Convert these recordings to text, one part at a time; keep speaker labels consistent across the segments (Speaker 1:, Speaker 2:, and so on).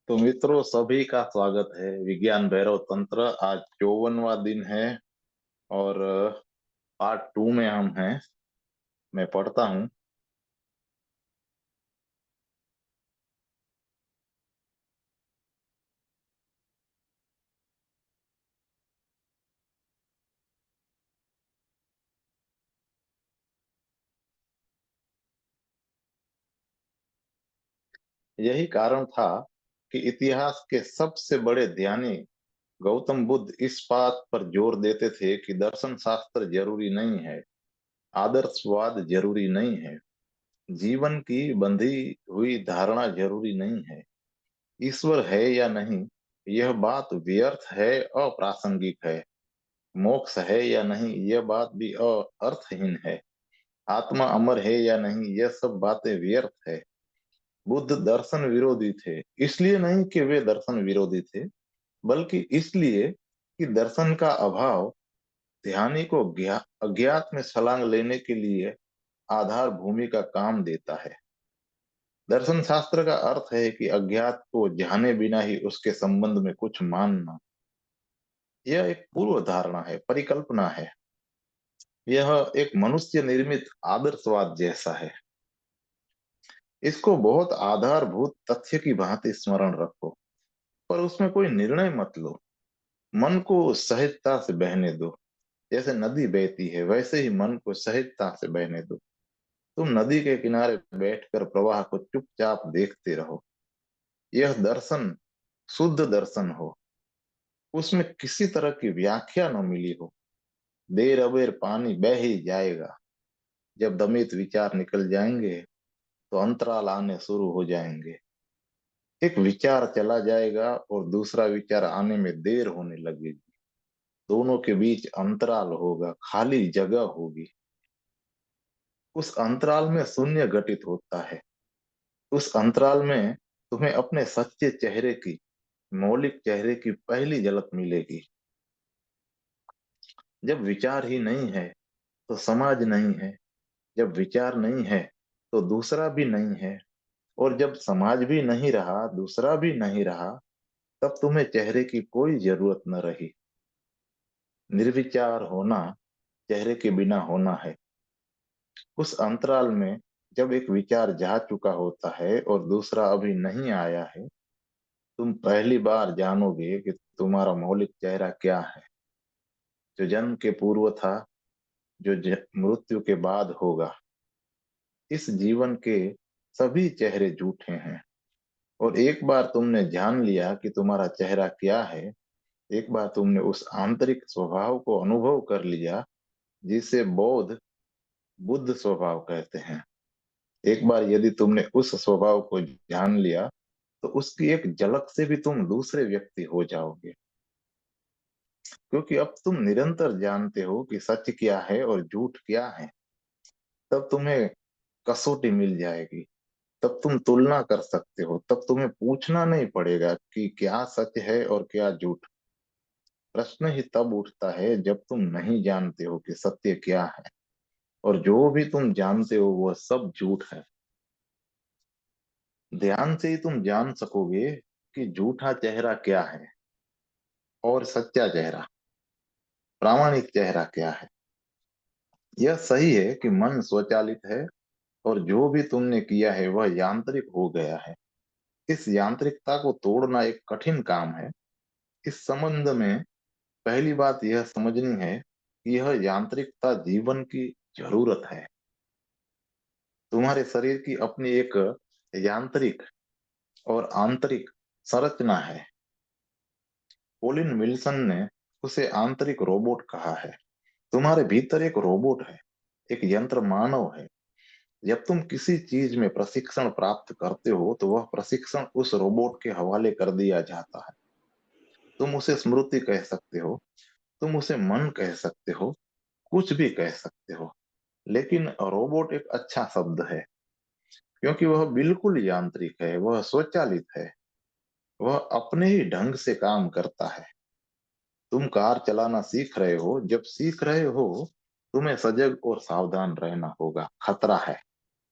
Speaker 1: तो मित्रों, सभी का स्वागत है विज्ञान भैरव तंत्र। आज 54वां दिन है और पार्ट 2 में हम हैं। मैं पढ़ता हूँ। यही कारण था कि इतिहास के सबसे बड़े ध्यानी गौतम बुद्ध इस बात पर जोर देते थे कि दर्शन शास्त्र जरूरी नहीं है, आदर्शवाद जरूरी नहीं है, जीवन की बंधी हुई धारणा जरूरी नहीं है, ईश्वर है या नहीं यह बात व्यर्थ है, अप्रासंगिक है, मोक्ष है या नहीं यह बात भी अर्थहीन है, आत्मा अमर है या नहीं यह सब बातें व्यर्थ है। बुद्ध दर्शन विरोधी थे, इसलिए नहीं कि वे दर्शन विरोधी थे, बल्कि इसलिए कि दर्शन का अभाव ध्यानी को अज्ञात में छलांग लेने के लिए आधार भूमि का काम देता है। दर्शन शास्त्र का अर्थ है कि अज्ञात को जाने बिना ही उसके संबंध में कुछ मानना। यह एक पूर्व धारणा है, परिकल्पना है। यह एक मनुष्य निर्मित आदर्शवाद जैसा है। इसको बहुत आधारभूत तथ्य की भांति स्मरण रखो, पर उसमें कोई निर्णय मत लो। मन को सहजता से बहने दो। जैसे नदी बहती है वैसे ही मन को सहजता से बहने दो। तुम नदी के किनारे बैठकर प्रवाह को चुपचाप देखते रहो। यह दर्शन शुद्ध दर्शन हो, उसमें किसी तरह की व्याख्या न मिली हो। देर अबेर पानी बह ही जाएगा। जब दमित विचार निकल जाएंगे तो अंतराल आने शुरू हो जाएंगे। एक विचार चला जाएगा और दूसरा विचार आने में देर होने लगेगी। दोनों के बीच अंतराल होगा, खाली जगह होगी। उस अंतराल में शून्य घटित होता है। उस अंतराल में तुम्हें अपने सच्चे चेहरे की, मौलिक चेहरे की पहली झलक मिलेगी। जब विचार ही नहीं है तो समाज नहीं है। जब विचार नहीं है तो दूसरा भी नहीं है। और जब समाज भी नहीं रहा, दूसरा भी नहीं रहा, तब तुम्हें चेहरे की कोई जरूरत न रही। निर्विचार होना चेहरे के बिना होना है। उस अंतराल में जब एक विचार जा चुका होता है और दूसरा अभी नहीं आया है, तुम पहली बार जानोगे कि तुम्हारा मौलिक चेहरा क्या है, जो जन्म के पूर्व था, जो मृत्यु के बाद होगा। इस जीवन के सभी चेहरे झूठे हैं। और एक बार तुमने जान लिया कि तुम्हारा चेहरा क्या है, एक बार तुमने उस आंतरिक स्वभाव को अनुभव कर लिया जिसे बौद्ध बुद्ध स्वभाव कहते हैं। एक बार यदि तुमने उस स्वभाव को जान लिया तो उसकी एक झलक से भी तुम दूसरे व्यक्ति हो जाओगे। क्योंकि अब तुम निरंतर जानते हो कि सच क्या है और झूठ क्या है। तब तुम्हें कसौटी मिल जाएगी। तब तुम तुलना कर सकते हो। तब तुम्हें पूछना नहीं पड़ेगा कि क्या सच है और क्या झूठ। प्रश्न ही तब उठता है जब तुम नहीं जानते हो कि सत्य क्या है, और जो भी तुम जानते हो वह सब झूठ है। ध्यान से ही तुम जान सकोगे कि झूठा चेहरा क्या है और सच्चा चेहरा, प्रामाणिक चेहरा क्या है। यह सही है कि मन स्वचालित है और जो भी तुमने किया है वह यांत्रिक हो गया है। इस यांत्रिकता को तोड़ना एक कठिन काम है। इस संबंध में पहली बात यह समझनी है कि यह यांत्रिकता जीवन की जरूरत है। तुम्हारे शरीर की अपनी एक यांत्रिक और आंतरिक संरचना है। कोलिन विल्सन ने उसे आंतरिक रोबोट कहा है। तुम्हारे भीतर एक रोबोट है, एक यंत्र मानव है। जब तुम किसी चीज में प्रशिक्षण प्राप्त करते हो तो वह प्रशिक्षण उस रोबोट के हवाले कर दिया जाता है। तुम उसे स्मृति कह सकते हो, तुम उसे मन कह सकते हो, कुछ भी कह सकते हो, लेकिन रोबोट एक अच्छा शब्द है क्योंकि वह बिल्कुल यांत्रिक है, वह स्वचालित है, वह अपने ही ढंग से काम करता है। तुम कार चलाना सीख रहे हो, जब सीख रहे हो तुम्हें सजग और सावधान रहना होगा, खतरा है।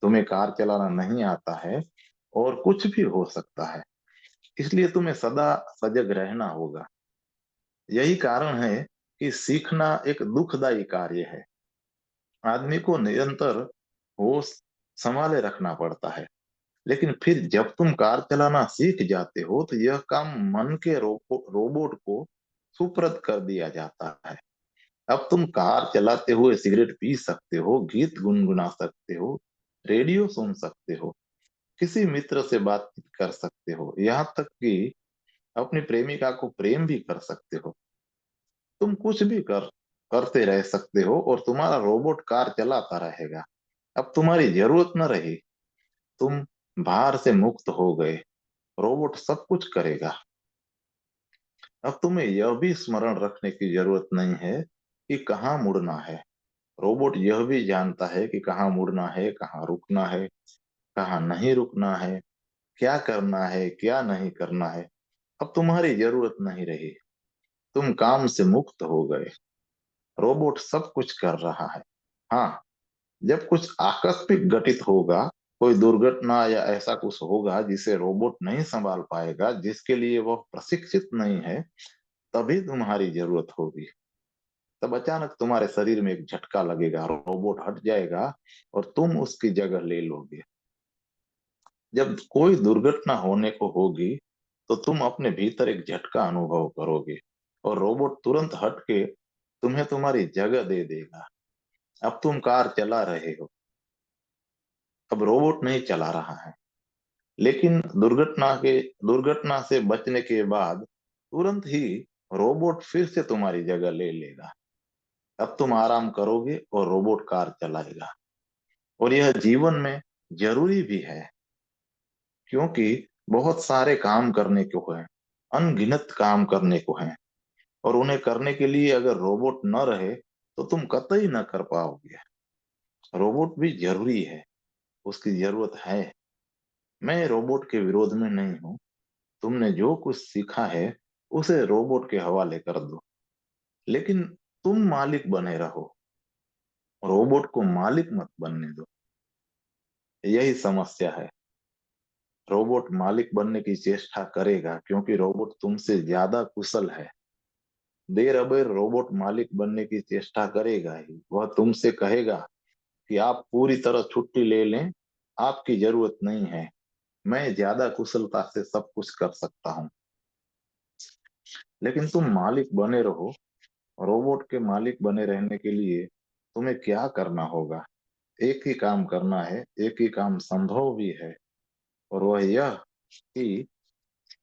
Speaker 1: तुम्हें कार चलाना नहीं आता है और कुछ भी हो सकता है। इसलिए तुम्हें सदा सजग रहना होगा। यही कारण है कि सीखना एक दुखदाई कार्य है। आदमी को निरंतर होश संभाले रखना पड़ता है। लेकिन फिर जब तुम कार चलाना सीख जाते हो तो यह काम मन के रोबोट को सुपुर्द कर दिया जाता है। अब तुम कार चलाते हुए सिगरेट पी सकते हो, गीत गुनगुना सकते हो, रेडियो सुन सकते हो, किसी मित्र से बातचीत कर सकते हो, यहाँ तक कि अपनी प्रेमिका को प्रेम भी कर सकते हो। तुम कुछ भी करते रह सकते हो और तुम्हारा रोबोट कार चलाता रहेगा। अब तुम्हारी जरूरत न रही। तुम भार से मुक्त हो गए। रोबोट सब कुछ करेगा। अब तुम्हें यह भी स्मरण रखने की जरूरत नहीं है कि कहाँ मुड़ना है। रोबोट यह भी जानता है कि कहाँ मुड़ना है, कहाँ रुकना है, कहाँ नहीं रुकना है, क्या करना है, क्या नहीं करना है। अब तुम्हारी जरूरत नहीं रही। तुम काम से मुक्त हो गए। रोबोट सब कुछ कर रहा है। हाँ, जब कुछ आकस्मिक घटित होगा, कोई दुर्घटना या ऐसा कुछ होगा जिसे रोबोट नहीं संभाल पाएगा, जिसके लिए वह प्रशिक्षित नहीं है, तभी तुम्हारी जरूरत होगी। तब अचानक तुम्हारे शरीर में एक झटका लगेगा, रोबोट हट जाएगा और तुम उसकी जगह ले लोगे। जब कोई दुर्घटना होने को होगी, तो तुम अपने भीतर एक झटका अनुभव करोगे और रोबोट तुरंत हट के तुम्हें तुम्हारी जगह दे देगा। अब तुम कार चला रहे हो, अब रोबोट नहीं चला रहा है। लेकिन दुर्घटना से बचने के बाद तुरंत ही रोबोट फिर से तुम्हारी जगह ले लेगा। अब तुम आराम करोगे और रोबोट कार चलाएगा। और यह जीवन में जरूरी भी है, क्योंकि बहुत सारे काम करने को हैं, अनगिनत काम करने को हैं, और उन्हें करने के लिए अगर रोबोट न रहे तो तुम कतई न कर पाओगे। रोबोट भी जरूरी है, उसकी जरूरत है। मैं रोबोट के विरोध में नहीं हूँ। तुमने जो कुछ सीखा है उसे रोबोट के हवाले कर दो, लेकिन तुम मालिक बने रहो। रोबोट को मालिक मत बनने दो। यही समस्या है। रोबोट मालिक बनने की चेष्टा करेगा क्योंकि रोबोट तुमसे ज्यादा कुशल है। देर अबेर रोबोट मालिक बनने की चेष्टा करेगा ही। वह तुमसे कहेगा कि आप पूरी तरह छुट्टी ले लें, आपकी जरूरत नहीं है, मैं ज्यादा कुशलता से सब कुछ कर सकता हूँ। लेकिन तुम मालिक बने रहो। रोबोट के मालिक बने रहने के लिए तुम्हें क्या करना होगा? एक ही काम करना है, एक ही काम संभव भी है, और वह यह कि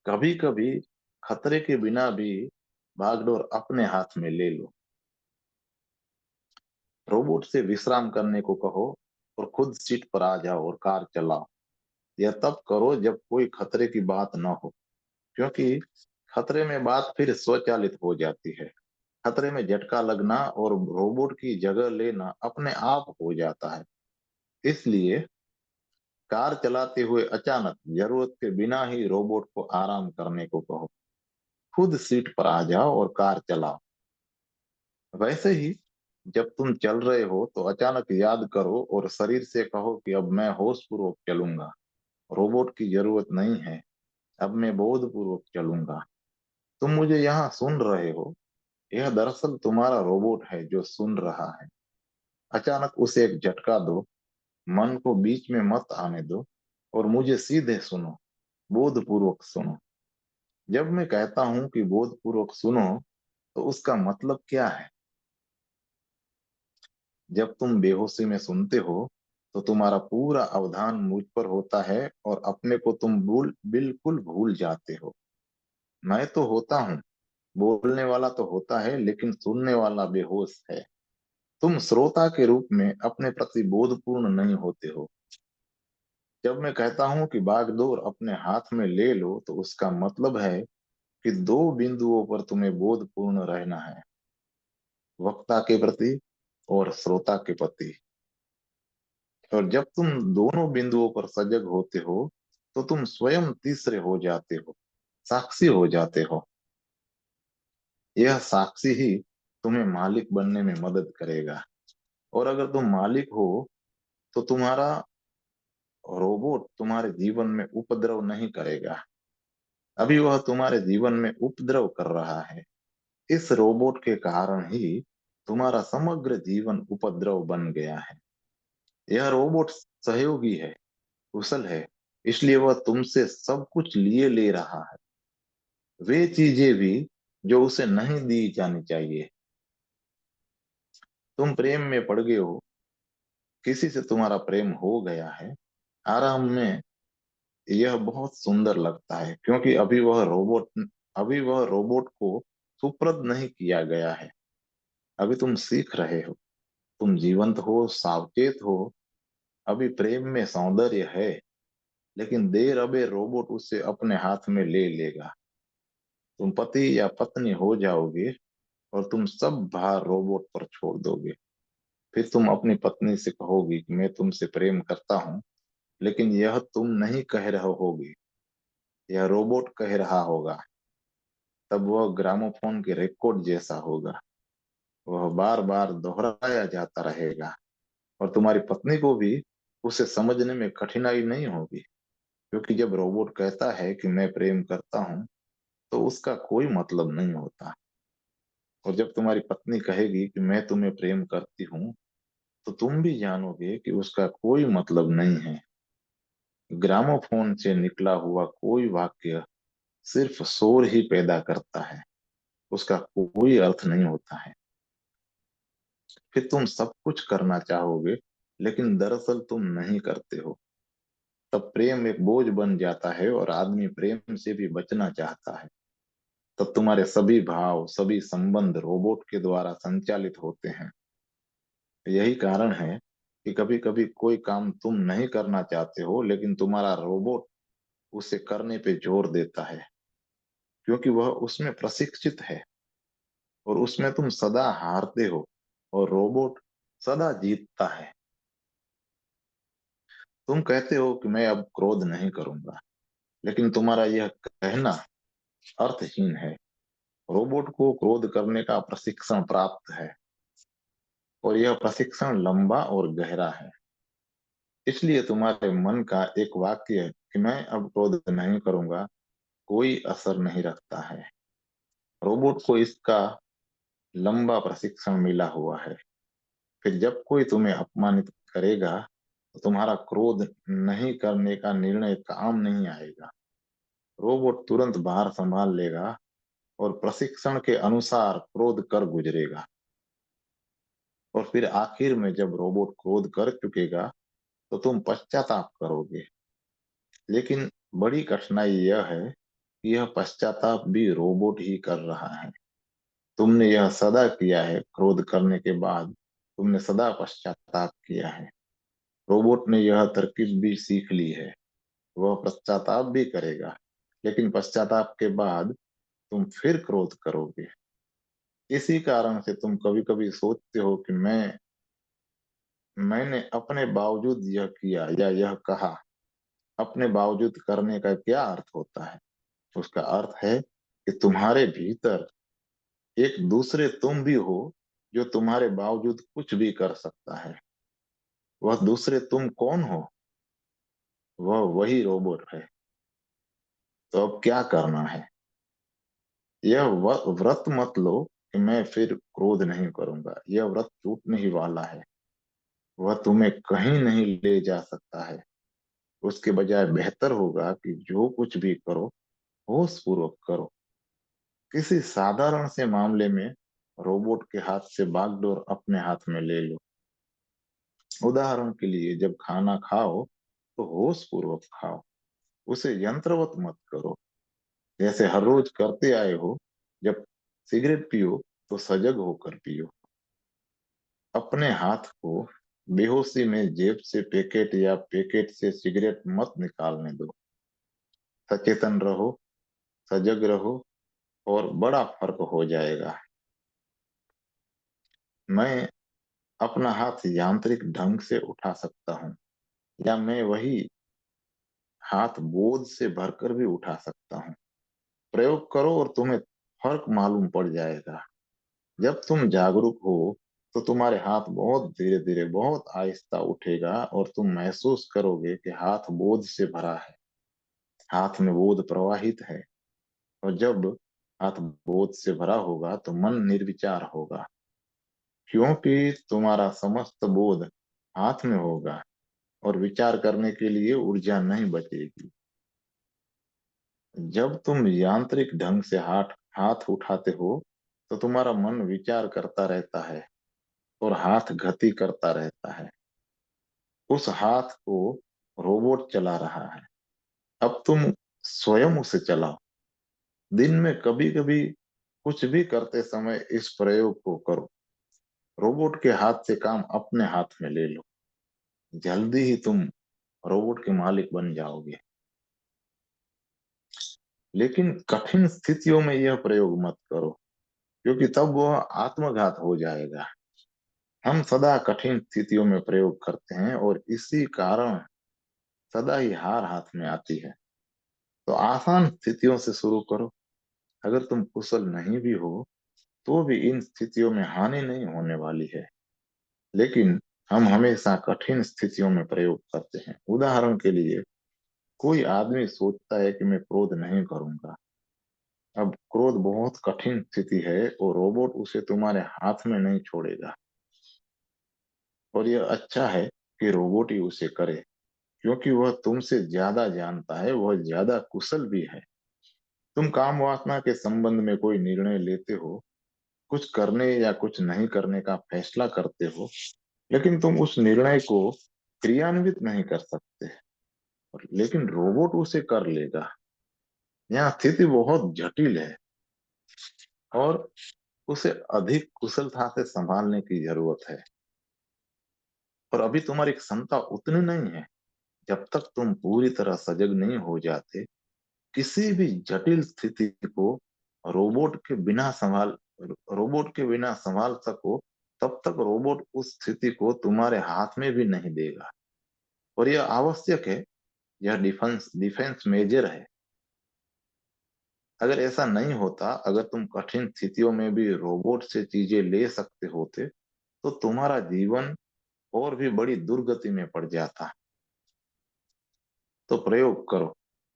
Speaker 1: कभी कभी खतरे के बिना भी बागडोर अपने हाथ में ले लो। रोबोट से विश्राम करने को कहो और खुद सीट पर आ जाओ और कार चलाओ। यह तब करो जब कोई खतरे की बात न हो, क्योंकि खतरे में बात फिर स्वचालित हो जाती है। खतरे में झटका लगना और रोबोट की जगह लेना अपने आप हो जाता है। इसलिए कार चलाते हुए अचानक जरूरत के बिना ही रोबोट को आराम करने को कहो। खुद सीट पर आ जाओ और कार चलाओ। वैसे ही जब तुम चल रहे हो तो अचानक याद करो और शरीर से कहो कि अब मैं होश पूर्वक चलूंगा। रोबोट की जरूरत नहीं है, अब मैं बोध पूर्वक चलूंगा। तुम मुझे यहाँ सुन रहे हो। यह दरअसल तुम्हारा रोबोट है जो सुन रहा है। अचानक उसे एक झटका दो। मन को बीच में मत आने दो और मुझे सीधे सुनो, बोध पूर्वक सुनो। जब मैं कहता हूं कि बोध पूर्वक सुनो, तो उसका मतलब क्या है? जब तुम बेहोशी में सुनते हो तो तुम्हारा पूरा अवधान मुझ पर होता है और अपने को तुम बिल्कुल भूल जाते हो। मैं तो होता हूँ, बोलने वाला तो होता है, लेकिन सुनने वाला बेहोश है। तुम श्रोता के रूप में अपने प्रति बोधपूर्ण नहीं होते हो। जब मैं कहता हूं कि बागडोर अपने हाथ में ले लो, तो उसका मतलब है कि दो बिंदुओं पर तुम्हें बोधपूर्ण रहना है, वक्ता के प्रति और श्रोता के प्रति। और जब तुम दोनों बिंदुओं पर सजग होते हो तो तुम स्वयं तीसरे हो जाते हो, साक्षी हो जाते हो। यह साक्षी ही तुम्हें मालिक बनने में मदद करेगा। और अगर तुम मालिक हो तो तुम्हारा रोबोट तुम्हारे जीवन में उपद्रव नहीं करेगा। अभी वह तुम्हारे जीवन में उपद्रव कर रहा है। इस रोबोट के कारण ही तुम्हारा समग्र जीवन उपद्रव बन गया है। यह रोबोट सहयोगी है, कुशल है, इसलिए वह तुमसे सब कुछ लिए ले रहा है, वे चीजें भी जो उसे नहीं दी जानी चाहिए। तुम प्रेम में पड़ गए हो, किसी से तुम्हारा प्रेम हो गया है। आराम में यह बहुत सुंदर लगता है, क्योंकि अभी वह रोबोट को सुपुर्द नहीं किया गया है। अभी तुम सीख रहे हो, तुम जीवंत हो, सावचेत हो। अभी प्रेम में सौंदर्य है, लेकिन देर अबे रोबोट उसे अपने हाथ में ले लेगा। तुम पति या पत्नी हो जाओगे और तुम सब भार रोबोट पर छोड़ दोगे। फिर तुम अपनी पत्नी से कहोगी कि मैं तुमसे प्रेम करता हूँ, लेकिन यह तुम नहीं कह रहे होगे, यह रोबोट कह रहा होगा। तब वह ग्रामोफोन के रिकॉर्ड जैसा होगा, वह बार बार दोहराया जाता रहेगा, और तुम्हारी पत्नी को भी उसे समझने में कठिनाई नहीं होगी, क्योंकि जब रोबोट कहता है कि मैं प्रेम करता हूँ, तो उसका कोई मतलब नहीं होता। और जब तुम्हारी पत्नी कहेगी कि मैं तुम्हें प्रेम करती हूँ, तो तुम भी जानोगे कि उसका कोई मतलब नहीं है। ग्रामोफोन से निकला हुआ कोई वाक्य सिर्फ शोर ही पैदा करता है, उसका कोई अर्थ नहीं होता है। फिर तुम सब कुछ करना चाहोगे, लेकिन दरअसल तुम नहीं करते हो। तब प्रेम एक बोझ बन जाता है और आदमी प्रेम से भी बचना चाहता है। तब तुम्हारे सभी भाव, सभी संबंध रोबोट के द्वारा संचालित होते हैं। यही कारण है कि कभी कभी कोई काम तुम नहीं करना चाहते हो, लेकिन तुम्हारा रोबोट उसे करने पे जोर देता है, क्योंकि वह उसमें प्रशिक्षित है। और उसमें तुम सदा हारते हो और रोबोट सदा जीतता है। तुम कहते हो कि मैं अब क्रोध नहीं करूंगा, लेकिन तुम्हारा यह कहना अर्थहीन है। रोबोट को क्रोध करने का प्रशिक्षण प्राप्त है, और यह प्रशिक्षण लंबा और गहरा है। इसलिए तुम्हारे मन का एक वाक्य कि मैं अब क्रोध नहीं करूंगा कोई असर नहीं रखता है। रोबोट को इसका लंबा प्रशिक्षण मिला हुआ है। फिर जब कोई तुम्हें अपमानित करेगा, तो तुम्हारा क्रोध नहीं करने का निर्णय काम नहीं आएगा। रोबोट तुरंत भार संभाल लेगा और प्रशिक्षण के अनुसार क्रोध कर गुजरेगा। और फिर आखिर में जब रोबोट क्रोध कर चुकेगा, तो तुम पश्चाताप करोगे। लेकिन बड़ी कठिनाई यह है कि यह पश्चाताप भी रोबोट ही कर रहा है। तुमने यह सदा किया है, क्रोध करने के बाद तुमने सदा पश्चाताप किया है। रोबोट ने यह तरकीब भी सीख ली है, वह पश्चाताप भी करेगा, लेकिन पश्चाताप के बाद तुम फिर क्रोध करोगे। इसी कारण से तुम कभी कभी सोचते हो कि मैंने अपने बावजूद यह किया या यह कहा। अपने बावजूद करने का क्या अर्थ होता है? उसका अर्थ है कि तुम्हारे भीतर एक दूसरे तुम भी हो, जो तुम्हारे बावजूद कुछ भी कर सकता है। वह दूसरे तुम कौन हो? वह वही रोबोट है। तो अब क्या करना है? यह व्रत मत लो कि मैं फिर क्रोध नहीं करूंगा। यह व्रत टूटने ही वाला है। वह तुम्हें कहीं नहीं ले जा सकता है। उसके बजाय बेहतर होगा कि जो कुछ भी करो, होश पूर्वक करो। किसी साधारण से मामले में रोबोट के हाथ से बागडोर अपने हाथ में ले लो। उदाहरण के लिए, जब खाना खाओ तो होश पूर्वक खाओ, उसे यंत्रवत मत करो, जैसे हर रोज करते आए हो। जब सिगरेट पियो तो सजग होकर पियो। अपने हाथ को बेहोशी में जेब से पैकेट या पैकेट से सिगरेट मत निकालने दो। सचेतन रहो, सजग रहो, और बड़ा फर्क हो जाएगा। मैं अपना हाथ यांत्रिक ढंग से उठा सकता हूँ, या मैं वही हाथ बोझ से भरकर भी उठा सकता हूँ। प्रयोग करो और तुम्हें फर्क मालूम पड़ जाएगा। जब तुम जागरूक हो, तो तुम्हारे हाथ बहुत धीरे धीरे, बहुत आहिस्ता उठेगा, और तुम महसूस करोगे कि हाथ बोझ से भरा है, हाथ में बोझ प्रवाहित है। और जब हाथ बोझ से भरा होगा तो मन निर्विचार होगा, क्योंकि तुम्हारा समस्त बोध हाथ में होगा और विचार करने के लिए ऊर्जा नहीं बचेगी। जब तुम यांत्रिक ढंग से हाथ हाथ उठाते हो तो तुम्हारा मन विचार करता रहता है और हाथ गति करता रहता है। उस हाथ को रोबोट चला रहा है। अब तुम स्वयं उसे चलाओ। दिन में कभी कभी कुछ भी करते समय इस प्रयोग को करो। रोबोट के हाथ से काम अपने हाथ में ले लो। जल्दी ही तुम रोबोट के मालिक बन जाओगे। लेकिन कठिन स्थितियों में यह प्रयोग मत करो, क्योंकि तब वह आत्मघात हो जाएगा। हम सदा कठिन स्थितियों में प्रयोग करते हैं और इसी कारण सदा ही हार हाथ में आती है। तो आसान स्थितियों से शुरू करो। अगर तुम कुशल नहीं भी हो तो भी इन स्थितियों में हानि नहीं होने वाली है। लेकिन हम हमेशा कठिन स्थितियों में प्रयोग करते हैं। उदाहरण के लिए, कोई आदमी सोचता है कि मैं क्रोध नहीं करूंगा। अब क्रोध बहुत कठिन स्थिति है और रोबोट उसे तुम्हारे हाथ में नहीं छोड़ेगा। और यह अच्छा है कि रोबोट ही उसे करे, क्योंकि वह तुमसे ज्यादा जानता है, वह ज्यादा कुशल भी है। तुम काम वासना के संबंध में कोई निर्णय लेते हो, कुछ करने या कुछ नहीं करने का फैसला करते हो, लेकिन तुम उस निर्णय को क्रियान्वित नहीं कर सकते। लेकिन रोबोट उसे कर लेगा। यहाँ स्थिति बहुत जटिल है और उसे अधिक कुशलता से संभालने की जरूरत है। और अभी तुम्हारी क्षमता उतनी नहीं है। जब तक तुम पूरी तरह सजग नहीं हो जाते, किसी भी जटिल स्थिति को रोबोट के बिना संभाल रोबोट के बिना संभाल सको, तब तक रोबोट उस स्थिति को तुम्हारे हाथ में भी नहीं देगा। और यह आवश्यक है। यह डिफेंस डिफेंस मेजर है। अगर ऐसा नहीं होता, अगर तुम कठिन स्थितियों में भी रोबोट से चीजें ले सकते होते, तो तुम्हारा जीवन और भी बड़ी दुर्गति में पड़ जाता। तो प्रयोग करो।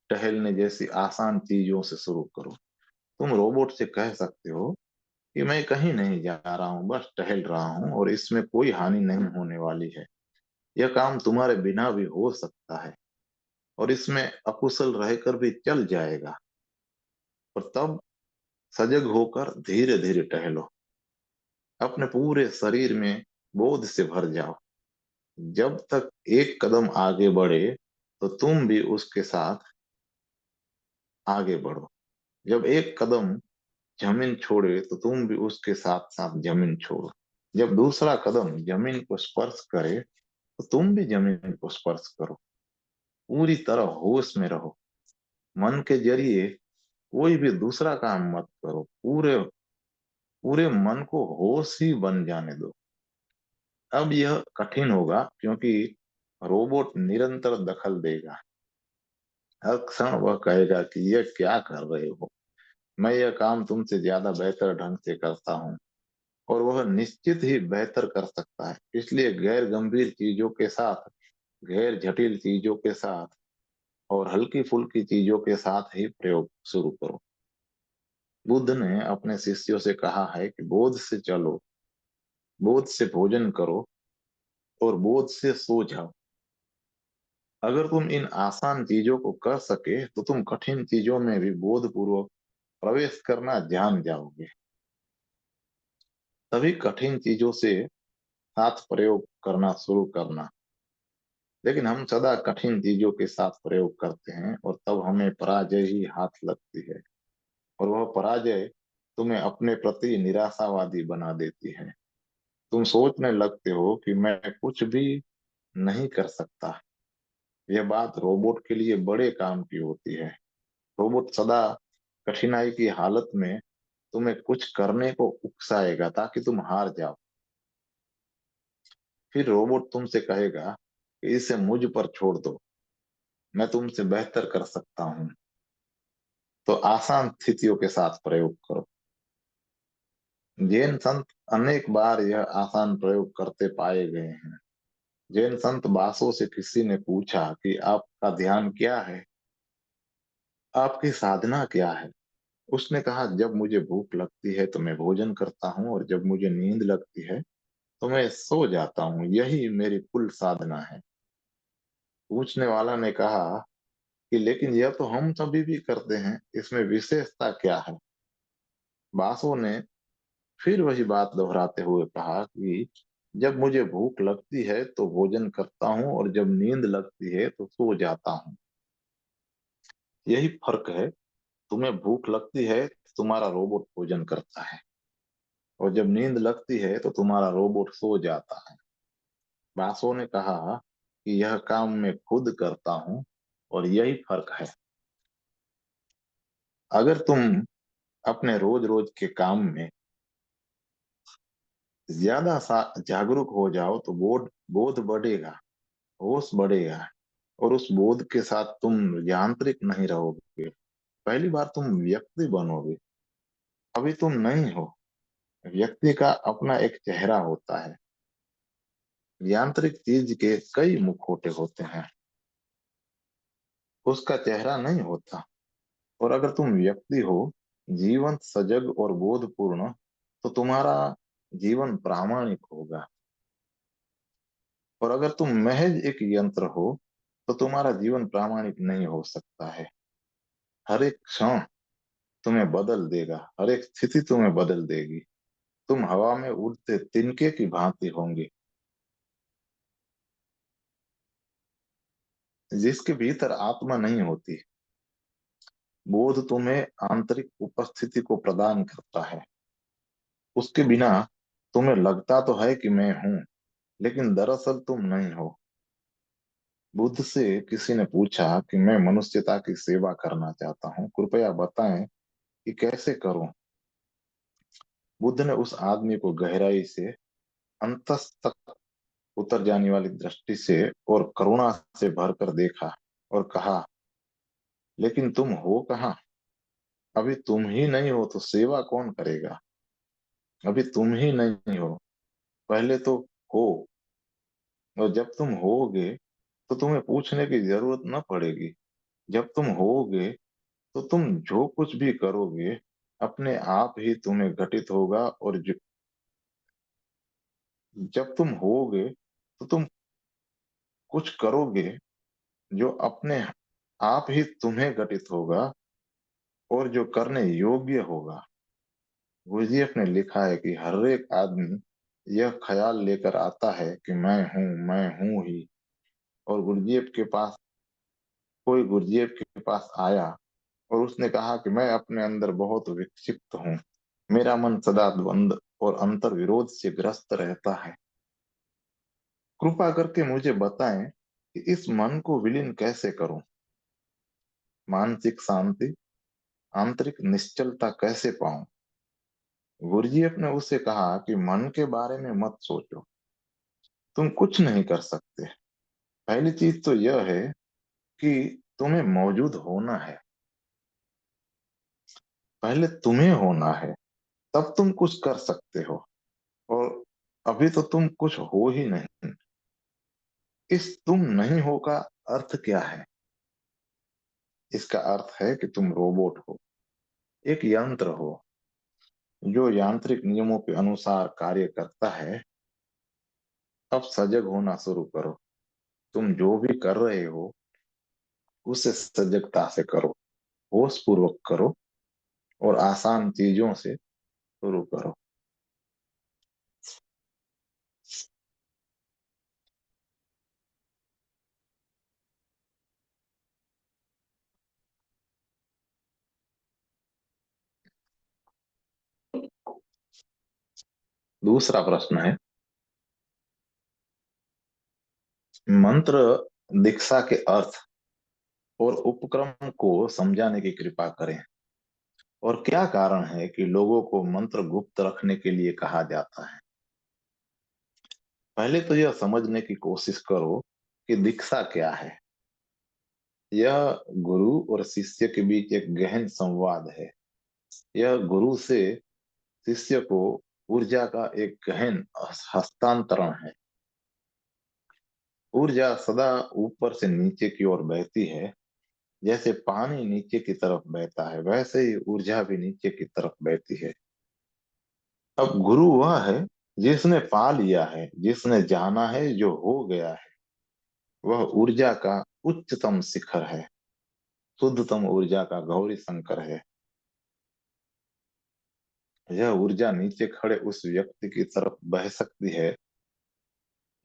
Speaker 1: टहलने जैसी आसान चीजों से शुरू करो। तुम रोबोट से कह सकते हो कि मैं कहीं नहीं जा रहा हूँ, बस टहल रहा हूँ और इसमें कोई हानि नहीं होने वाली है। यह काम तुम्हारे बिना भी हो सकता है और इसमें अकुशल रहकर भी चल जाएगा। और तब सजग होकर धीरे धीरे टहलो। अपने पूरे शरीर में बोध से भर जाओ। जब तक एक कदम आगे बढ़े तो तुम भी उसके साथ आगे बढ़ो। जब एक कदम जमीन छोड़े तो तुम भी उसके साथ साथ जमीन छोड़ो। जब दूसरा कदम जमीन को स्पर्श करे तो तुम भी जमीन को स्पर्श करो। पूरी तरह होश में रहो। मन के जरिए कोई भी दूसरा काम मत करो। पूरे पूरे मन को होश ही बन जाने दो। अब यह कठिन होगा, क्योंकि रोबोट निरंतर दखल देगा। हर क्षण वह कहेगा कि यह क्या कर रहे हो, मैं यह काम तुमसे ज्यादा बेहतर ढंग से करता हूँ। और वह निश्चित ही बेहतर कर सकता है। इसलिए गैर गंभीर चीजों के साथ, गैर जटिल चीजों के साथ और हल्की फुल्की चीजों के साथ ही प्रयोग शुरू करो। बुद्ध ने अपने शिष्यों से कहा है कि बोध से चलो, बोध से भोजन करो और बोध से सो जाओ। अगर तुम इन आसान चीजों को कर सके तो तुम कठिन चीजों में भी बोध पूर्वक प्रवेश करना जान जाओगे। तभी कठिन चीजों से साथ प्रयोग करना शुरू करना। लेकिन हम सदा कठिन चीजों के साथ प्रयोग करते हैं और तब हमें पराजय ही हाथ लगती है। और वह पराजय तुम्हें अपने प्रति निराशावादी बना देती है। तुम सोचने लगते हो कि मैं कुछ भी नहीं कर सकता। यह बात रोबोट के लिए बड़े काम की होती है। रोबोट सदा कठिनाई की हालत में तुम्हें कुछ करने को उकसाएगा ताकि तुम हार जाओ। फिर रोबोट तुमसे कहेगा कि इसे मुझ पर छोड़ दो, मैं तुमसे बेहतर कर सकता हूँ। तो आसान स्थितियों के साथ प्रयोग करो। जैन संत अनेक बार यह आसान प्रयोग करते पाए गए हैं। जैन संत बासो से किसी ने पूछा कि आपका ध्यान क्या है, आपकी साधना क्या है। उसने कहा, जब मुझे भूख लगती है तो मैं भोजन करता हूँ, और जब मुझे नींद लगती है तो मैं सो जाता हूँ। यही मेरी कुल साधना है। पूछने वाला ने कहा कि लेकिन यह तो हम सभी भी करते हैं, इसमें विशेषता क्या है? बासु ने फिर वही बात दोहराते हुए कहा कि जब मुझे भूख लगती है तो भोजन करता हूँ, और जब नींद लगती है तो सो जाता हूँ। यही फर्क है। तुम्हें भूख लगती है तो तुम्हारा रोबोट भोजन करता है, और जब नींद लगती है तो तुम्हारा रोबोट सो जाता है। बासो ने कहा कि यह काम मैं खुद करता हूँ, और यही फर्क है। अगर तुम अपने रोज रोज के काम में ज्यादा जागरूक हो जाओ तो बोध बोध बढ़ेगा, होश बढ़ेगा, और उस बोध के साथ तुम यांत्रिक नहीं रहोगे। पहली बार तुम व्यक्ति बनोगे। अभी तुम नहीं हो। व्यक्ति का अपना एक चेहरा होता है। यांत्रिक चीज के कई मुखौटे होते हैं, उसका चेहरा नहीं होता। और अगर तुम व्यक्ति हो, जीवंत, सजग और बोधपूर्ण, तो तुम्हारा जीवन प्रामाणिक होगा। और अगर तुम महज एक यंत्र हो, तो तुम्हारा जीवन प्रामाणिक नहीं हो सकता है। हर एक क्षण तुम्हें बदल देगा, हर एक स्थिति तुम्हें बदल देगी। तुम हवा में उड़ते तिनके की भांति होंगे, जिसके भीतर आत्मा नहीं होती। बोध तुम्हें आंतरिक उपस्थिति को प्रदान करता है। उसके बिना तुम्हें लगता तो है कि मैं हूं, लेकिन दरअसल तुम नहीं हो। बुद्ध से किसी ने पूछा कि मैं मनुष्यता की सेवा करना चाहता हूँ, कृपया बताएं कि कैसे करूं। बुद्ध ने उस आदमी को गहराई से, अंतस तक उतर जाने वाली दृष्टि से और करुणा से भरकर देखा, और कहा, लेकिन तुम हो कहाँ? अभी तुम ही नहीं हो तो सेवा कौन करेगा? अभी तुम ही नहीं हो, पहले तो हो। और जब तुम होगे तो तुम्हें पूछने की जरूरत न पड़ेगी। जब तुम होगे तो तुम जो कुछ भी करोगे, अपने आप ही तुम्हें घटित होगा। और जब तुम होगे तो तुम कुछ करोगे जो अपने आप ही तुम्हें घटित होगा, और जो करने योग्य होगा। गुरजीएफ ने लिखा है कि हर एक आदमी यह ख्याल लेकर आता है कि मैं हूं ही। और गुरजीएफ के पास आया, और उसने कहा कि मैं अपने अंदर बहुत विक्षिप्त हूँ। मेरा मन सदा द्वंद और अंतर विरोध से ग्रस्त रहता है। कृपा करके मुझे बताएं कि इस मन को विलीन कैसे करूं। मानसिक शांति, आंतरिक निश्चलता कैसे पाऊं? गुरजीएफ ने उससे कहा कि मन के बारे में मत सोचो, तुम कुछ नहीं कर सकते। पहली चीज तो यह है कि तुम्हें मौजूद होना है। पहले तुम्हें होना है, तब तुम कुछ कर सकते हो। और अभी तो तुम कुछ हो ही नहीं। इस तुम नहीं हो का अर्थ क्या है? इसका अर्थ है कि तुम रोबोट हो, एक यंत्र हो जो यांत्रिक नियमों के अनुसार कार्य करता है। अब सजग होना शुरू करो। तुम जो भी कर रहे हो उसे सजगता से करो, होश पूर्वक करो, और आसान चीजों से शुरू करो। दूसरा प्रश्न है, मंत्र दीक्षा के अर्थ और उपक्रम को समझाने की कृपा करें। और क्या कारण है कि लोगों को मंत्र गुप्त रखने के लिए कहा जाता है? पहले तो यह समझने की कोशिश करो कि दीक्षा क्या है। यह गुरु और शिष्य के बीच एक गहन संवाद है। यह गुरु से शिष्य को ऊर्जा का एक गहन हस्तांतरण है। ऊर्जा सदा ऊपर से नीचे की ओर बहती है, जैसे पानी नीचे की तरफ बहता है, वैसे ही ऊर्जा भी नीचे की तरफ बहती है। अब गुरु वह है जिसने पा लिया है, जिसने जाना है, जो हो गया है। वह ऊर्जा का उच्चतम शिखर है, शुद्धतम ऊर्जा का गौरी शंकर है। यह ऊर्जा नीचे खड़े उस व्यक्ति की तरफ बह सकती है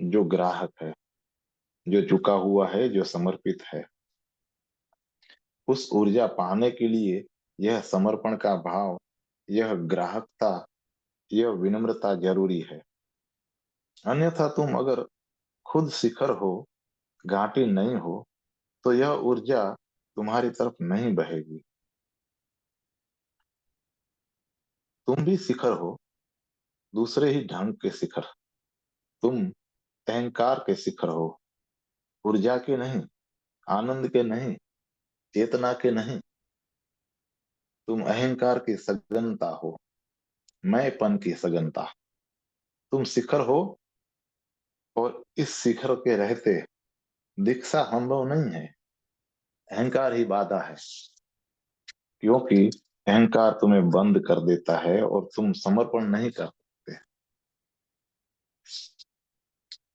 Speaker 1: जो ग्राहक है, जो झुका हुआ है, जो समर्पित है। उस ऊर्जा पाने के लिए यह समर्पण का भाव, यह ग्राहकता, यह विनम्रता जरूरी है। अन्यथा तुम अगर खुद शिखर हो, घाटी नहीं हो, तो यह ऊर्जा तुम्हारी तरफ नहीं बहेगी। तुम भी शिखर हो, दूसरे ही ढंग के शिखर। तुम अहंकार के शिखर हो, ऊर्जा के नहीं, आनंद के नहीं, चेतना के नहीं। तुम अहंकार की सघनता हो, मैंपन की सघनता। तुम शिखर हो, और इस शिखर के रहते दीक्षा संभव नहीं है। अहंकार ही बाधा है, क्योंकि अहंकार तुम्हें बंद कर देता है और तुम समर्पण नहीं कर सकते।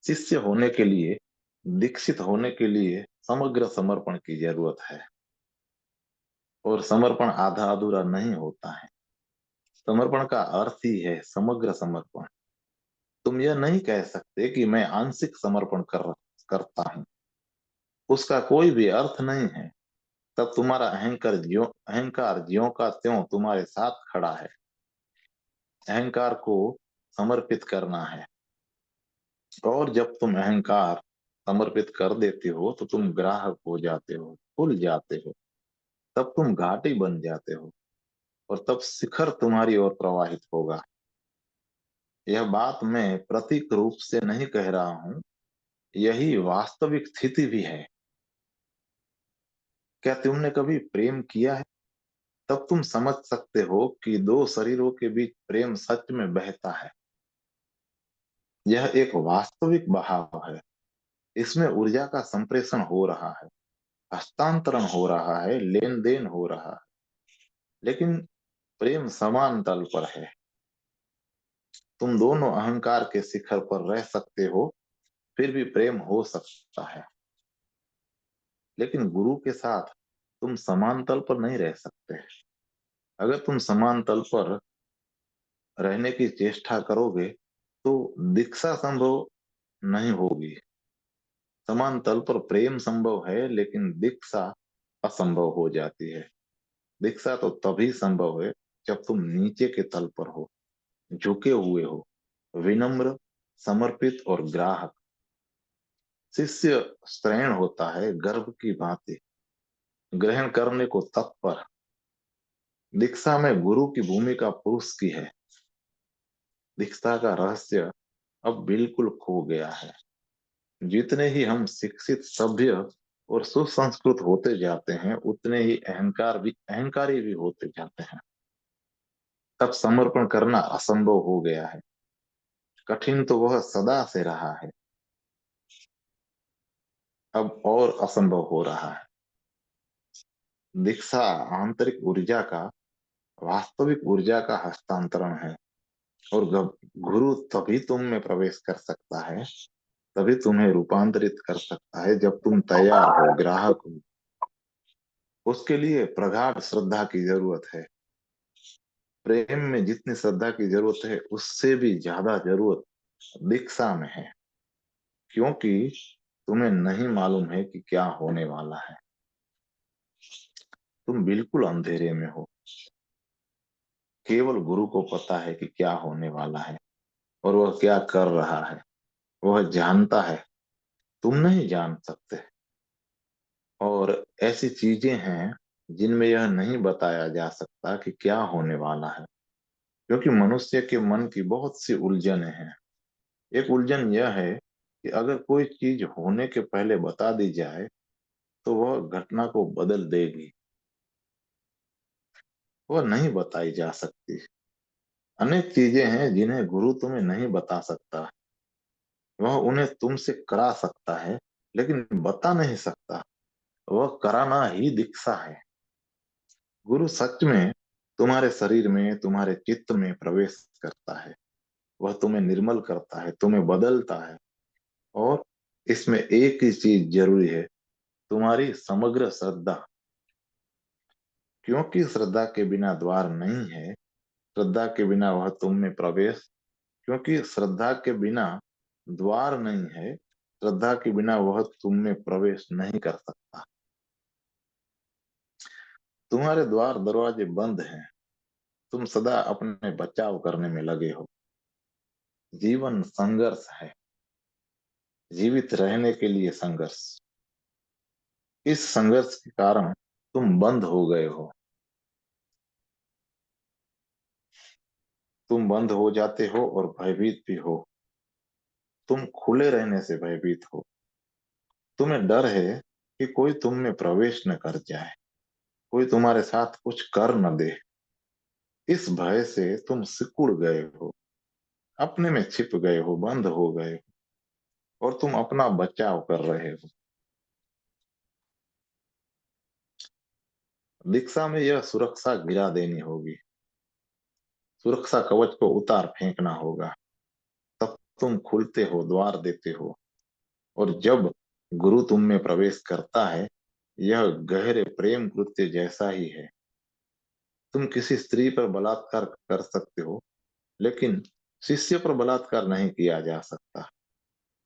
Speaker 1: शिष्य होने के लिए, दीक्षित होने के लिए समग्र समर्पण की जरूरत है। और समर्पण आधा अधूरा नहीं होता है। समर्पण का अर्थ ही है समग्र समर्पण। तुम यह नहीं कह सकते कि मैं आंशिक समर्पण करता हूँ। उसका कोई भी अर्थ नहीं है। तब तुम्हारा अहंकार ज्यों का त्यों तुम्हारे साथ खड़ा है। अहंकार को समर्पित करना है। और जब तुम अहंकार समर्पित कर देते हो तो तुम ग्राहक हो जाते हो, खुल जाते हो। तब तुम घाटी बन जाते हो, और तब शिखर तुम्हारी ओर प्रवाहित होगा। यह बात मैं प्रतीक रूप से नहीं कह रहा हूं, यही वास्तविक स्थिति भी है। क्या तुमने कभी प्रेम किया है? तब तुम समझ सकते हो कि दो शरीरों के बीच प्रेम सच में बहता है। यह एक वास्तविक बहाव है। इसमें ऊर्जा का संप्रेषण हो रहा है, हस्तांतरण हो रहा है, लेन देन हो रहा है। लेकिन प्रेम समान तल पर है। तुम दोनों अहंकार के शिखर पर रह सकते हो, फिर भी प्रेम हो सकता है। लेकिन गुरु के साथ तुम समान तल पर नहीं रह सकते। अगर तुम समान तल पर रहने की चेष्टा करोगे तो दीक्षा संभव नहीं होगी। समान तल पर प्रेम संभव है, लेकिन दीक्षा असंभव हो जाती है। दीक्षा तो तभी संभव है जब तुम नीचे के तल पर हो, झुके हुए हो, विनम्र, समर्पित और ग्राहक। शिष्य स्त्रैण होता है, गर्भ की भांति, ग्रहण करने को तत्पर। दीक्षा में गुरु की भूमिका पुरुष की है। दीक्षा का रहस्य अब बिल्कुल खो गया है। जितने ही हम शिक्षित, सभ्य और सुसंस्कृत होते जाते हैं, उतने ही अहंकारी भी होते जाते हैं। तब समर्पण करना असंभव हो गया है। कठिन तो वह सदा से रहा है, अब और असंभव हो रहा है। दीक्षा आंतरिक ऊर्जा का, वास्तविक ऊर्जा का हस्तांतरण है। और गुरु तभी तुम में प्रवेश कर सकता है, तभी तुम्हें रूपांतरित कर सकता है, जब तुम तैयार हो, ग्राहक हो। उसके लिए प्रगाढ़ श्रद्धा की जरूरत है। प्रेम में जितनी श्रद्धा की जरूरत है, उससे भी ज्यादा जरूरत दीक्षा में है। क्योंकि तुम्हें नहीं मालूम है कि क्या होने वाला है। तुम बिल्कुल अंधेरे में हो। केवल गुरु को पता है कि क्या होने वाला है और वह क्या कर रहा है। वह जानता है, तुम नहीं जान सकते। और ऐसी चीजें हैं जिनमें यह नहीं बताया जा सकता कि क्या होने वाला है, क्योंकि मनुष्य के मन की बहुत सी उलझने हैं। एक उलझन यह है कि अगर कोई चीज होने के पहले बता दी जाए तो वह घटना को बदल देगी। वह नहीं बताई जा सकती। अनेक चीजें हैं जिन्हें गुरु तुम्हें नहीं बता सकता। वह उन्हें तुमसे करा सकता है, लेकिन बता नहीं सकता। वह कराना ही दीक्षा है। गुरु सच में तुम्हारे शरीर में, तुम्हारे चित्त में प्रवेश करता है। वह तुम्हें निर्मल करता है, तुम्हें बदलता है। और इसमें एक ही चीज जरूरी है, तुम्हारी समग्र श्रद्धा। क्योंकि श्रद्धा के बिना द्वार नहीं है, श्रद्धा के बिना वह तुम में प्रवेश, क्योंकि श्रद्धा के बिना द्वार नहीं है, श्रद्धा के बिना वह तुम में प्रवेश नहीं कर सकता। तुम्हारे द्वार दरवाजे बंद हैं, तुम सदा अपने बचाव करने में लगे हो। जीवन संघर्ष है, जीवित रहने के लिए संघर्ष। इस संघर्ष के कारण तुम बंद हो गए हो। तुम बंद हो जाते हो और भयभीत भी हो। तुम खुले रहने से भयभीत हो। तुम्हें डर है कि कोई तुम में प्रवेश न कर जाए, कोई तुम्हारे साथ कुछ कर न दे। इस भय से तुम सिकुड़ गए हो, अपने में छिप गए हो, बंद हो गए हो, और तुम अपना बचाव कर रहे हो। दीक्षा में यह सुरक्षा गिरा देनी होगी, सुरक्षा कवच को उतार फेंकना होगा। तब तुम खुलते हो, द्वार देते हो। और जब गुरु तुम में प्रवेश करता है, यह गहरे प्रेम कृत्य जैसा ही है। तुम किसी स्त्री पर बलात्कार कर सकते हो, लेकिन शिष्य पर बलात्कार नहीं किया जा सकता।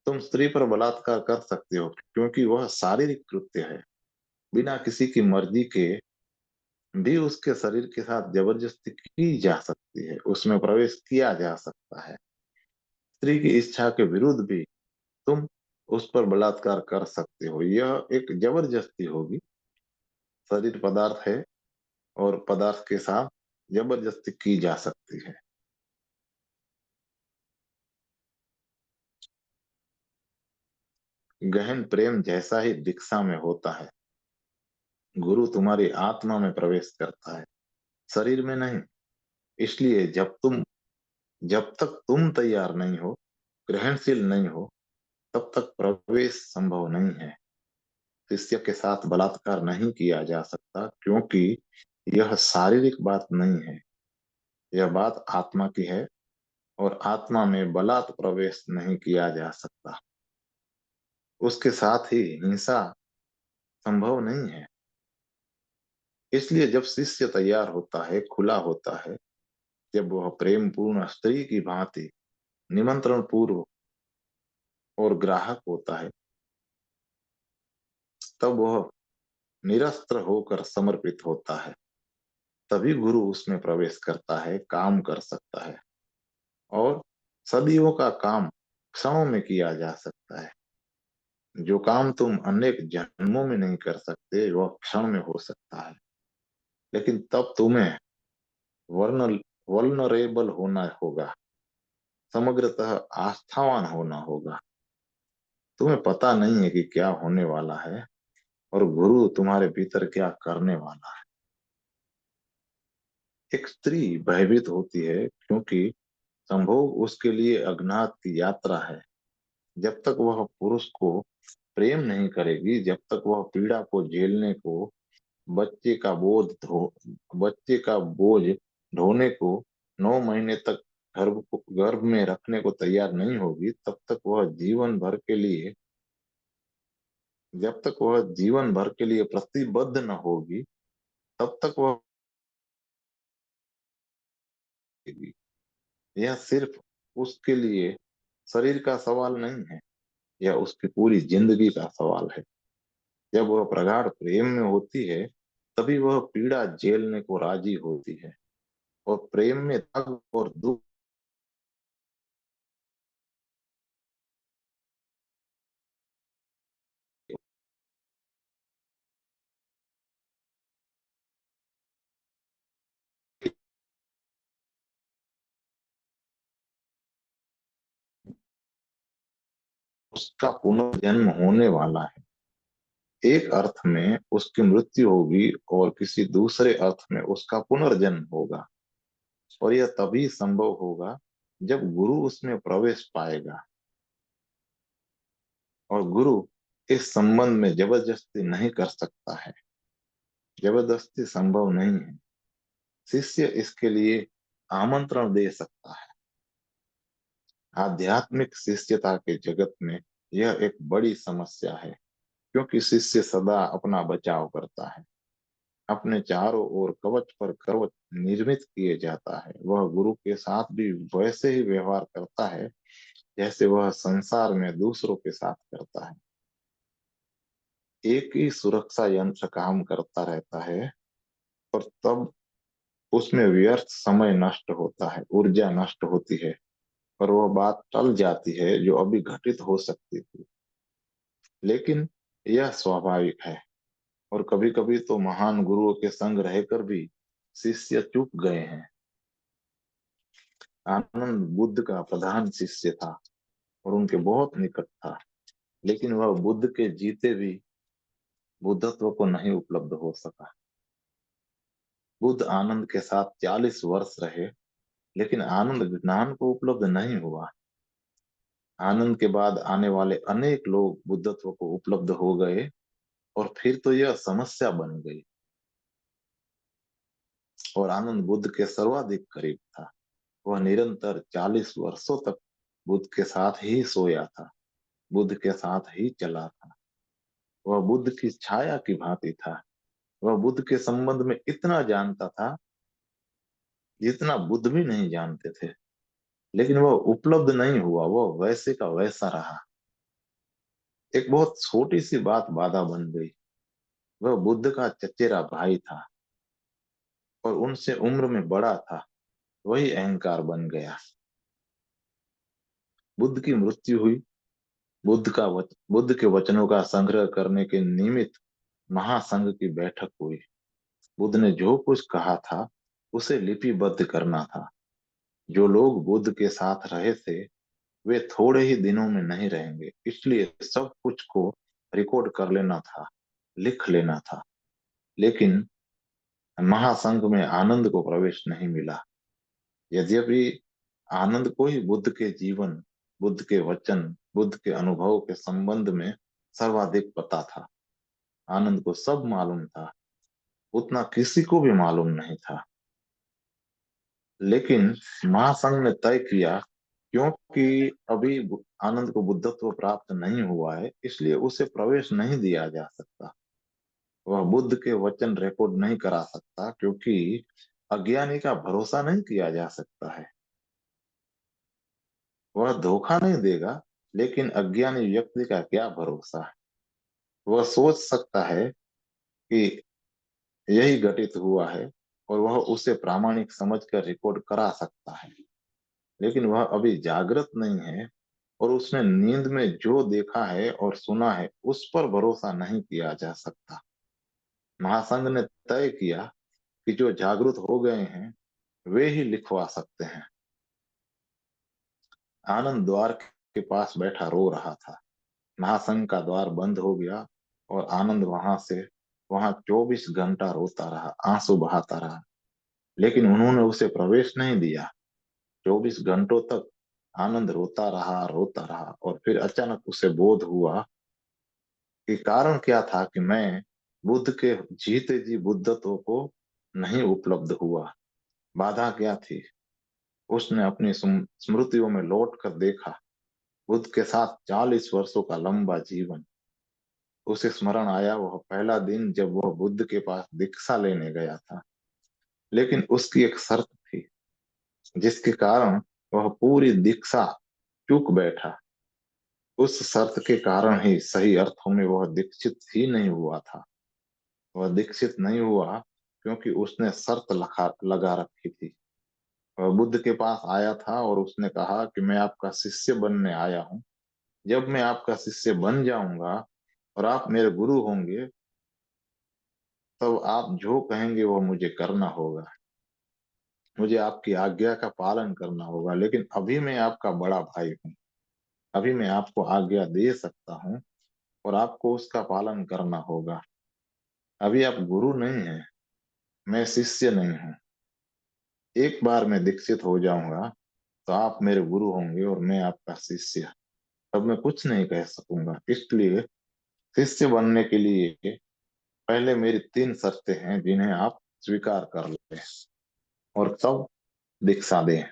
Speaker 1: तुम स्त्री पर बलात्कार कर सकते हो क्योंकि वह शारीरिक कृत्य है। बिना किसी की मर्जी के भी उसके शरीर के साथ जबरदस्ती की जा सकती है, उसमें प्रवेश किया जा सकता है। स्त्री की इच्छा के विरुद्ध भी तुम उस पर बलात्कार कर सकते हो। यह एक जबरदस्ती होगी। शरीर पदार्थ है, और पदार्थ के साथ जबरदस्ती की जा सकती है। गहन प्रेम जैसा ही दीक्षा में होता है। गुरु तुम्हारी आत्मा में प्रवेश करता है, शरीर में नहीं। इसलिए जब तक तुम तैयार नहीं हो, ग्रहणशील नहीं हो, तब तक प्रवेश संभव नहीं है। शिष्य के साथ बलात्कार नहीं किया जा सकता, क्योंकि यह शारीरिक बात नहीं है, यह बात आत्मा की है। और आत्मा में बलात् प्रवेश नहीं किया जा सकता। उसके साथ ही हिंसा संभव नहीं है। इसलिए जब शिष्य तैयार होता है, खुला होता है, जब वह प्रेम पूर्ण स्त्री की भांति निमंत्रण पूर्व और ग्राहक होता है, तब वह निरस्त्र होकर समर्पित होता है। तभी गुरु उसमें प्रवेश करता है, काम कर सकता है। और सदियों का काम क्षणों में किया जा सकता है। जो काम तुम अनेक जन्मों में नहीं कर सकते, वह क्षण में हो सकता है। लेकिन तब तुम्हें वर्नल वल्नरेबल होना होगा, समग्रतः आस्थावान होना होगा। तुम्हें पता नहीं है कि क्या होने वाला है, और गुरु तुम्हारे भीतर क्या करने वाला है। एक स्त्री भयभीत होती है क्योंकि संभोग उसके लिए अज्ञात की यात्रा है। जब तक वह पुरुष को प्रेम नहीं करेगी, जब तक वह पीड़ा को झेलने को, बच्चे का बोझ धो बच्चे का बोझ ढोने को, 9 महीने तक गर्भ में रखने को तैयार नहीं होगी, तब तक वह जीवन भर के लिए जब तक वह जीवन भर के लिए प्रतिबद्ध न होगी, तब तक वह यह सिर्फ उसके लिए शरीर का सवाल नहीं है, यह उसकी पूरी जिंदगी का सवाल है। जब वह प्रगाढ़ प्रेम में होती है, तभी वह पीड़ा झेलने को राजी होती है। और प्रेम में तग और दुख उसका पुनर्जन्म होने वाला है। एक अर्थ में उसकी मृत्यु होगी और किसी दूसरे अर्थ में उसका पुनर्जन्म होगा। और यह तभी संभव होगा जब गुरु उसमें प्रवेश पाएगा। और गुरु इस संबंध में जबरदस्ती नहीं कर सकता है। जबरदस्ती संभव नहीं है। शिष्य इसके लिए आमंत्रण दे सकता है। आध्यात्मिक शिष्यता के जगत में यह एक बड़ी समस्या है, क्योंकि शिष्य सदा अपना बचाव करता है। अपने चारों ओर कवच पर कवच निर्मित किए जाता है। वह गुरु के साथ भी वैसे ही व्यवहार करता है जैसे वह संसार में दूसरों के साथ करता है। एक ही सुरक्षा यंत्र काम करता रहता है, और तब उसमें व्यर्थ समय नष्ट होता है, ऊर्जा नष्ट होती है, और वह बात टल जाती है जो अभी घटित हो सकती थी। लेकिन यह स्वाभाविक है, और कभी कभी तो महान गुरुओं के संग रहकर भी शिष्य चूक गए हैं। आनंद बुद्ध का प्रधान शिष्य था और उनके बहुत निकट था, लेकिन वह बुद्ध के जीते भी बुद्धत्व को नहीं उपलब्ध हो सका। बुद्ध आनंद के साथ 40 वर्ष रहे, लेकिन आनंद ज्ञान को उपलब्ध नहीं हुआ। आनंद के बाद आने वाले अनेक लोग बुद्धत्व को उपलब्ध हो गए, और फिर तो यह समस्या बन गई। और आनंद बुद्ध के सर्वाधिक करीब था। वह निरंतर 40 वर्षों तक बुद्ध के साथ ही सोया था, बुद्ध के साथ ही चला था। वह बुद्ध की छाया की भांति था। वह बुद्ध के संबंध में इतना जानता था जितना बुद्ध भी नहीं जानते थे, लेकिन वह उपलब्ध नहीं हुआ। वह वैसे का वैसा रहा। एक बहुत छोटी सी बात बाधा बन गई। वह बुद्ध का चचेरा भाई था और उनसे उम्र में बड़ा था। वही अहंकार बन गया। बुद्ध की मृत्यु हुई। बुद्ध के वचनों का संग्रह करने के निमित्त महासंघ की बैठक हुई। बुद्ध ने जो कुछ कहा था उसे लिपिबद्ध करना था। जो लोग बुद्ध के साथ रहे थे वे थोड़े ही दिनों में नहीं रहेंगे, इसलिए सब कुछ को रिकॉर्ड कर लेना था, लिख लेना था। लेकिन महासंघ में आनंद को प्रवेश नहीं मिला। यद्यपि आनंद को ही बुद्ध के जीवन, बुद्ध के वचन, बुद्ध के अनुभव के संबंध में सर्वाधिक पता था। आनंद को सब मालूम था, उतना किसी को भी मालूम नहीं था। लेकिन महासंघ ने तय किया, क्योंकि अभी आनंद को बुद्धत्व प्राप्त नहीं हुआ है, इसलिए उसे प्रवेश नहीं दिया जा सकता। वह बुद्ध के वचन रिकॉर्ड नहीं करा सकता, क्योंकि अज्ञानी का भरोसा नहीं किया जा सकता है। वह धोखा नहीं देगा, लेकिन अज्ञानी व्यक्ति का क्या भरोसा है। वह सोच सकता है कि यही घटित हुआ है, और वह उसे प्रामाणिक समझकर रिकॉर्ड करा सकता है। लेकिन वह अभी जागृत नहीं है, और उसने नींद में जो देखा है और सुना है उस पर भरोसा नहीं किया जा सकता। महासंघ ने तय किया कि जो जागृत हो गए हैं वे ही लिखवा सकते हैं। आनंद द्वार के पास बैठा रो रहा था। महासंघ का द्वार बंद हो गया, और आनंद वहां 24 घंटा रोता रहा, आंसू बहाता रहा। लेकिन उन्होंने उसे प्रवेश नहीं दिया। 24 घंटों तक आनंद रोता रहा, और फिर अचानक उसे बोध हुआ कि कारण क्या था कि मैं बुद्ध के जीते जी बुद्धत्व को नहीं उपलब्ध हुआ। बाधा क्या थी। उसने अपनी स्मृतियों में लौट कर देखा। बुद्ध के साथ 40 वर्षों का लंबा जीवन। उसे स्मरण आया वह पहला दिन जब वह बुद्ध के पास दीक्षा लेने गया था। लेकिन उसकी एक शर्त थी, जिसके कारण वह पूरी दीक्षा चूक बैठा। उस शर्त के कारण ही सही अर्थों में वह दीक्षित ही नहीं हुआ था। वह दीक्षित नहीं हुआ क्योंकि उसने शर्त लगा रखी थी। वह बुद्ध के पास आया था और उसने कहा कि मैं आपका शिष्य बनने आया हूँ। जब मैं आपका शिष्य बन जाऊंगा और आप मेरे गुरु होंगे, तब आप जो कहेंगे वो मुझे करना होगा। मुझे आपकी आज्ञा का पालन करना होगा। लेकिन अभी मैं आपका बड़ा भाई हूँ। अभी मैं आपको आज्ञा दे सकता हूँ, और आपको उसका पालन करना होगा। अभी आप गुरु नहीं हैं, मैं शिष्य नहीं हूँ। एक बार मैं दीक्षित हो जाऊंगा तो आप मेरे गुरु होंगे और मैं आपका शिष्य। तब मैं कुछ नहीं कह सकूंगा। इसलिए शिष्य बनने के लिए पहले मेरी 3 शर्तें हैं जिन्हें आप स्वीकार कर लें और तब दीक्षा दें।